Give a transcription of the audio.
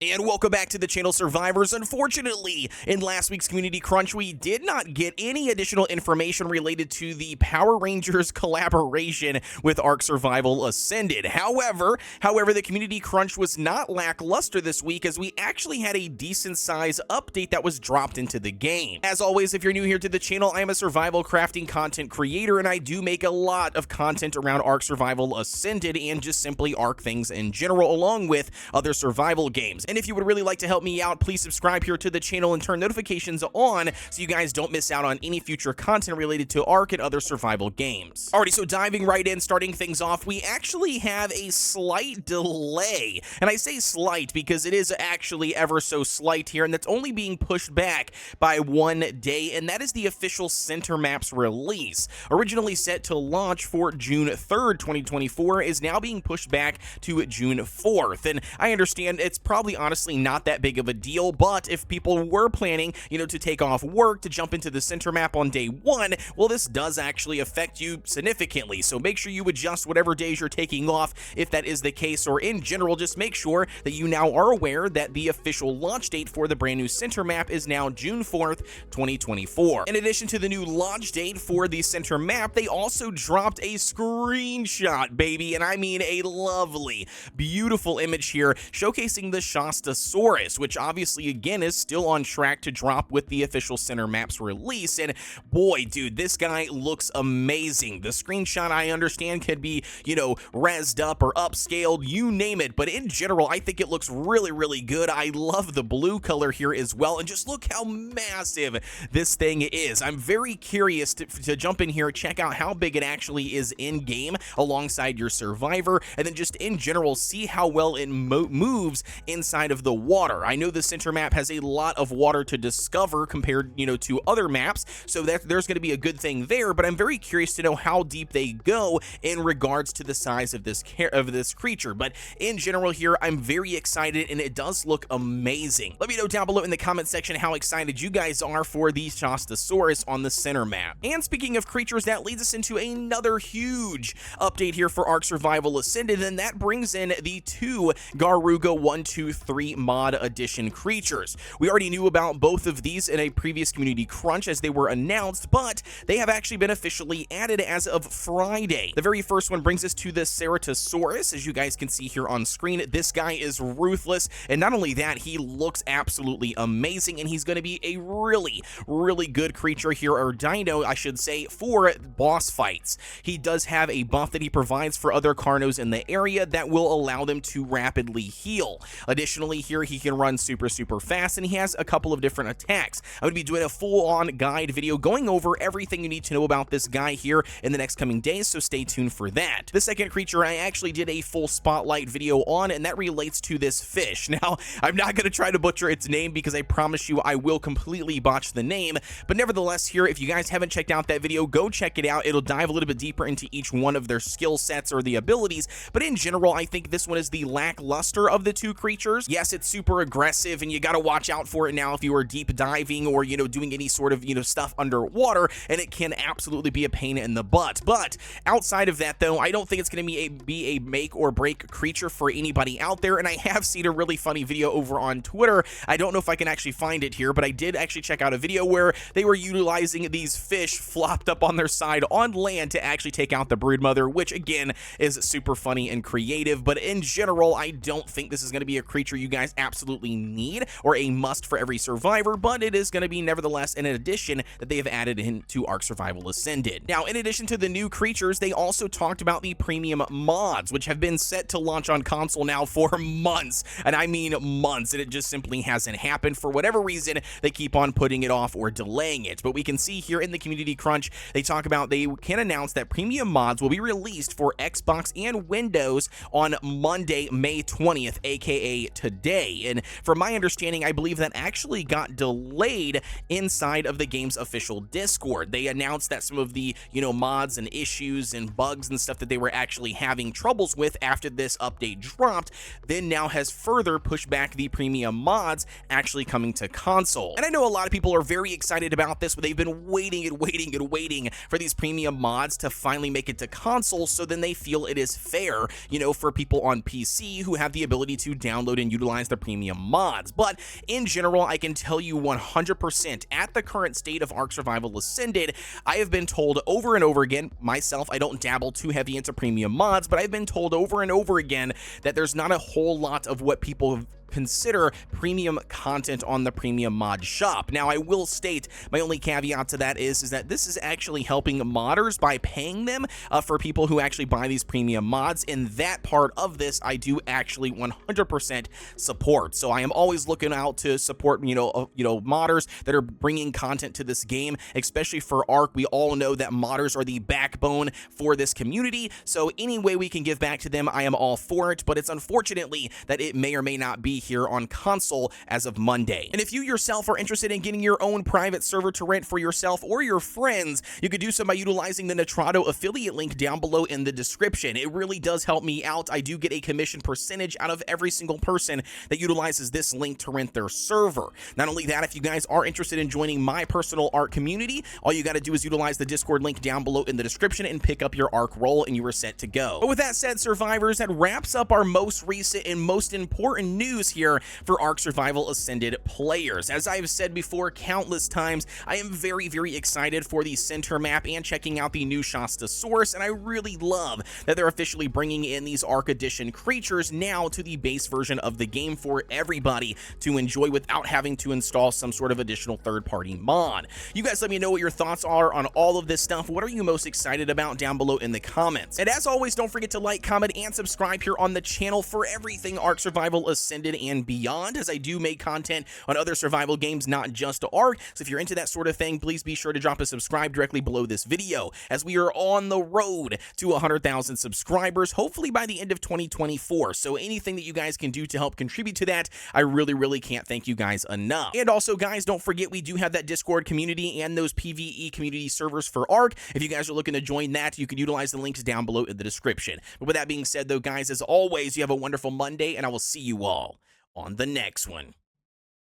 And welcome back to the channel, survivors. Unfortunately, in last week's community crunch, we did not get any additional information related to the Power Rangers collaboration with ARK Survival Ascended. However, the community crunch was not lackluster this week, as we actually had a decent size update that was dropped into the game. As always, if you're new here to the channel, I am a survival crafting content creator, and I do make a lot of content around ARK Survival Ascended and just simply ARK things in general, along with other survival games. And if you would really like to help me out, please subscribe here to the channel and turn notifications on so you guys don't miss out on any future content related to ARK and other survival games. Alrighty, so diving right in, starting things off, we actually have a slight delay. And I say slight because it is actually ever so slight here, and that's only being pushed back by 1 day, and that is the official center maps release. Originally set to launch for June 3rd, 2024, is now being pushed back to June 4th. And I understand it's probably honestly not that big of a deal, but if people were planning, to take off work to jump into the center map on day 1, well, this does actually affect you significantly. So make sure you adjust whatever days you're taking off if that is the case, or in general, just make sure that you now are aware that the official launch date for the brand new center map is now June 4th, 2024. In addition to the new launch date for the center map, they also dropped a screenshot, baby, and I mean a lovely, beautiful image here showcasing the Ceratosaurus, which obviously again is still on track to drop with the official center maps release. And boy, dude, this guy looks amazing. The screenshot, I understand, could be, rezzed up or upscaled, you name it, but in general, I think it looks really, really good. I love the blue color here as well, and just look how massive this thing is. I'm very curious to jump in here, check out how big it actually is in game alongside your survivor, and then just in general see how well it moves inside of the water. I know the center map has a lot of water to discover compared, to other maps, so that there's going to be a good thing there, but I'm very curious to know how deep they go in regards to the size of this creature. But in general here, I'm very excited, and it does look amazing. Let me know down below in the comment section how excited you guys are for the Ceratosaurus on the center map. And speaking of creatures, that leads us into another huge update here for ARK Survival Ascended, and that brings in the 2 Garuga 123 mod edition creatures. We already knew about both of these in a previous community crunch as they were announced, but they have actually been officially added as of Friday. The very first one brings us to the Ceratosaurus. As you guys can see here on screen, this guy is ruthless, and not only that, he looks absolutely amazing, and he's going to be a really, really good creature here, or dino, I should say, for boss fights. He does have a buff that he provides for other Carnos in the area that will allow them to rapidly heal. Additionally, here he can run super fast, and he has a couple of different attacks. I'm going to be doing a full-on guide video going over everything you need to know about this guy here in the next coming days, so stay tuned for that. The second creature I actually did a full spotlight video on, and that relates to this fish. Now, I'm not going to try to butcher its name because I promise you I will completely botch the name, but nevertheless here, if you guys haven't checked out that video, go check it out. It'll dive a little bit deeper into each one of their skill sets or the abilities, but in general, I think this one is the lackluster of the 2 creatures. Yes, it's super aggressive, and you got to watch out for it now if you are deep diving or, doing any sort of, stuff underwater, and it can absolutely be a pain in the butt. But outside of that, though, I don't think it's going to be a make or break creature for anybody out there, and I have seen a really funny video over on Twitter. I don't know if I can actually find it here, but I did actually check out a video where they were utilizing these fish flopped up on their side on land to actually take out the broodmother, which again is super funny and creative. But in general, I don't think this is going to be a creature you guys absolutely need or a must for every survivor, but it is going to be nevertheless an addition that they have added into ARK Survival Ascended. Now, in addition to the new creatures, they also talked about the premium mods, which have been set to launch on console now for months, and I mean months, and it just simply hasn't happened. For whatever reason, they keep on putting it off or delaying it. But we can see here in the community crunch, they talk about they can announce that premium mods will be released for Xbox and Windows on Monday, May 20th, aka today. And from my understanding, I believe that actually got delayed inside of the game's official Discord. They announced that some of the, mods and issues and bugs and stuff that they were actually having troubles with after this update dropped, then now has further pushed back the premium mods actually coming to console. And I know a lot of people are very excited about this, but they've been waiting and waiting and waiting for these premium mods to finally make it to console, so then they feel it is fair, for people on PC who have the ability to download and and utilize the premium mods. But in general, I can tell you 100% at the current state of ARK Survival Ascended, I have been told over and over again, myself, I don't dabble too heavy into premium mods, but I've been told over and over again that there's not a whole lot of what people consider premium content on the premium mod shop. Now, I will state my only caveat to that is that this is actually helping modders by paying them for people who actually buy these premium mods, and that part of this I do actually 100% support. So I am always looking out to support modders that are bringing content to this game, especially for ARK. We all know that modders are the backbone for this community, so any way we can give back to them, I am all for it. But it's unfortunately that it may or may not be here on console as of Monday. And if you yourself are interested in getting your own private server to rent for yourself or your friends, you could do so by utilizing the Nitrado affiliate link down below in the description. It really does help me out. I do get a commission percentage out of every single person that utilizes this link to rent their server. Not only that, if you guys are interested in joining my personal ARK community, all you got to do is utilize the Discord link down below in the description and pick up your ARK role, and you are set to go. But with that said, survivors, that wraps up our most recent and most important news here for ARK Survival Ascended players. As I have said before countless times, I am very, very excited for the center map and checking out the new Ceratosaurus, and I really love that they're officially bringing in these ARK Edition creatures now to the base version of the game for everybody to enjoy without having to install some sort of additional third-party mod. You guys let me know what your thoughts are on all of this stuff. What are you most excited about down below in the comments? And as always, don't forget to like, comment, and subscribe here on the channel for everything ARK Survival Ascended and beyond, as I do make content on other survival games, not just ARK. So if you're into that sort of thing, please be sure to drop a subscribe directly below this video, as we are on the road to 100,000 subscribers, hopefully by the end of 2024. So anything that you guys can do to help contribute to that, I really, really can't thank you guys enough. And also, guys, don't forget we do have that Discord community and those PvE community servers for ARK. If you guys are looking to join that, you can utilize the links down below in the description. But with that being said, though, guys, as always, you have a wonderful Monday, and I will see you all on the next one.